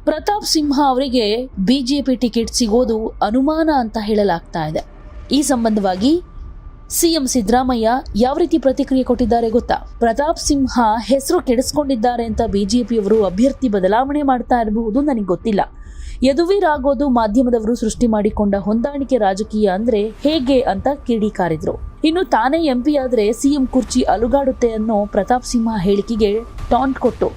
ಪ್ರತಾಪ್ ಸಿಂಹ ಅವರಿಗೆ BJP ticket ಸಿಗೋದು ಅನುಮಾನ ಅಂತ ಹೇಳಲಾಗ್ತಾ ಇದೆ. ಈ ಸಂಬಂಧವಾಗಿ ಸಿಎಂ ಸಿದ್ದರಾಮಯ್ಯ ಯಾವ ರೀತಿ ಪ್ರತಿಕ್ರಿಯೆ ಕೊಟ್ಟಿದ್ದಾರೆ ಗೊತ್ತಾ? ಪ್ರತಾಪ್ ಸಿಂಹ ಹೆಸರು ಕೆಡಿಸ್ಕೊಂಡಿದ್ದಾರೆ ಅಂತ ಬಿಜೆಪಿಯವರು ಅಭ್ಯರ್ಥಿ ಬದಲಾವಣೆ ಮಾಡ್ತಾ ಇರಬಹುದು, ನನಗೆ ಗೊತ್ತಿಲ್ಲ. ಯದುವೀರ್ ಆಗೋದು ಮಾಧ್ಯಮದವರು ಸೃಷ್ಟಿ ಮಾಡಿಕೊಂಡ ಹೊಂದಾಣಿಕೆ ರಾಜಕೀಯ ಅಂದ್ರೆ ಹೇಗೆ ಅಂತ ಕಿಡಿಕಾರಿದ್ರು. ಇನ್ನು ತಾನೇ ಎಂಪಿ ಆದ್ರೆ ಸಿಎಂ ಕುರ್ಚಿ ಅಲುಗಾಡುತ್ತೆ ಅನ್ನೋ ಪ್ರತಾಪ್ ಸಿಂಹ ಹೇಳಿಕೆಗೆ ಟಾಂಟ್ ಕೊಟ್ಟು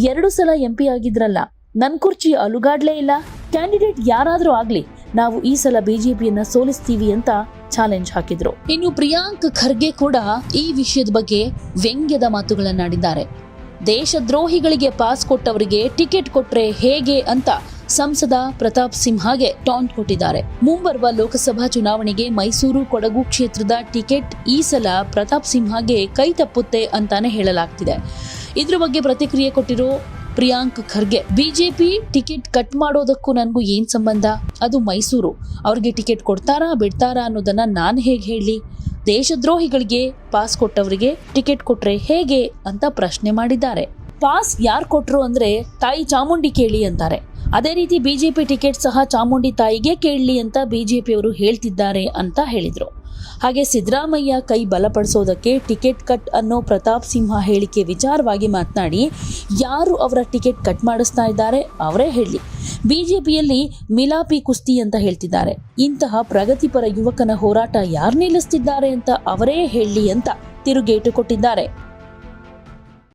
2 ಸಲ ಎಂಪಿ ಆಗಿದ್ರಲ್ಲ, ನನ್ ಕುರ್ಚಿ ಅಲುಗಾಡ್ಲೇ ಇಲ್ಲ, ಕ್ಯಾಂಡಿಡೇಟ್ ಯಾರಾದ್ರೂ ಆಗ್ಲಿ, ನಾವು ಈ ಸಲ ಬಿಜೆಪಿಯನ್ನ ಸೋಲಿಸ್ತೀವಿ ಅಂತ ಚಾಲೆಂಜ್ ಹಾಕಿದ್ರು. ಇನ್ನು ಪ್ರಿಯಾಂಕ್ ಖರ್ಗೆ ಕೂಡ ಈ ವಿಷಯದ ಬಗ್ಗೆ ವ್ಯಂಗ್ಯದ ಮಾತುಗಳನ್ನಾಡಿದ್ದಾರೆ. ದೇಶದ್ರೋಹಿಗಳಿಗೆ ಪಾಸ್ ಕೊಟ್ಟವರಿಗೆ ಟಿಕೆಟ್ ಕೊಟ್ರೆ ಹೇಗೆ ಅಂತ ಸಂಸದ ಪ್ರತಾಪ್ ಸಿಂಹಗೆ ಟಾಂಟ್ ಕೊಟ್ಟಿದ್ದಾರೆ. ಮುಂಬರುವ ಲೋಕಸಭಾ ಚುನಾವಣೆಗೆ ಮೈಸೂರು ಕೊಡಗು ಕ್ಷೇತ್ರದ ಟಿಕೆಟ್ ಈ ಸಲ ಪ್ರತಾಪ್ ಸಿಂಹಗೆ ಕೈ ತಪ್ಪುತ್ತೆ ಅಂತಾನೆ ಹೇಳಲಾಗ್ತಿದೆ. ಇದ್ರ ಬಗ್ಗೆ ಪ್ರತಿಕ್ರಿಯೆ ಕೊಟ್ಟಿರೋ Priyank Kharge, BJP ticket cut ಮಾಡೋದಕ್ಕೂ ನನಗೂ ಏನ್ ಸಂಬಂಧ? ಅದು ಮೈಸೂರು, ಅವ್ರಿಗೆ ಟಿಕೆಟ್ ಕೊಡ್ತಾರಾ ಬಿಡ್ತಾರಾ ಅನ್ನೋದನ್ನ ನಾನು ಹೇಗೆ ಹೇಳಿ? ದೇಶದ್ರೋಹಿಗಳಿಗೆ ಪಾಸ್ ಕೊಟ್ಟವರಿಗೆ ಟಿಕೆಟ್ ಕೊಟ್ರೆ ಹೇಗೆ ಅಂತ ಪ್ರಶ್ನೆ ಮಾಡಿದ್ದಾರೆ. ಪಾಸ್ ಯಾರು ಕೊಟ್ರು ಅಂದ್ರೆ ತಾಯಿ ಚಾಮುಂಡಿ ಕೇಳಿ ಅಂತಾರೆ. ಅದೇ ರೀತಿ ಬಿಜೆಪಿ ಟಿಕೆಟ್ ಸಹ ಚಾಮುಂಡಿ ತಾಯಿಗೆ ಕೇಳಲಿ ಅಂತ ಬಿಜೆಪಿಯವರು ಹೇಳ್ತಿದ್ದಾರೆ ಅಂತ ಹೇಳಿದ್ರು. ಹಾಗೆ ಸಿದ್ದರಾಮಯ್ಯ ಕೈ ಬಲಪಡಿಸೋದಕ್ಕೆ ಟಿಕೆಟ್ ಕಟ್ ಅನ್ನೋ ಪ್ರತಾಪ್ ಸಿಂಹ ಹೇಳಿಕೆ ವಿಚಾರವಾಗಿ ಮಾತನಾಡಿ, ಯಾರು ಅವರ ಟಿಕೆಟ್ ಕಟ್ ಮಾಡಿಸ್ತಾ ಇದ್ದಾರೆ ಅವರೇ ಹೇಳಿ, ಬಿಜೆಪಿಯಲ್ಲಿ ಮಿಲಾಪಿ ಕುಸ್ತಿ ಅಂತ ಹೇಳ್ತಿದ್ದಾರೆ, ಇಂತಹ ಪ್ರಗತಿಪರ ಯುವಕನ ಹೋರಾಟ ಯಾರು ನಿಲ್ಲಿಸ್ತಿದ್ದಾರೆ ಅಂತ ಅವರೇ ಹೇಳಿ ಅಂತ ತಿರುಗೇಟು ಕೊಟ್ಟಿದ್ದಾರೆ.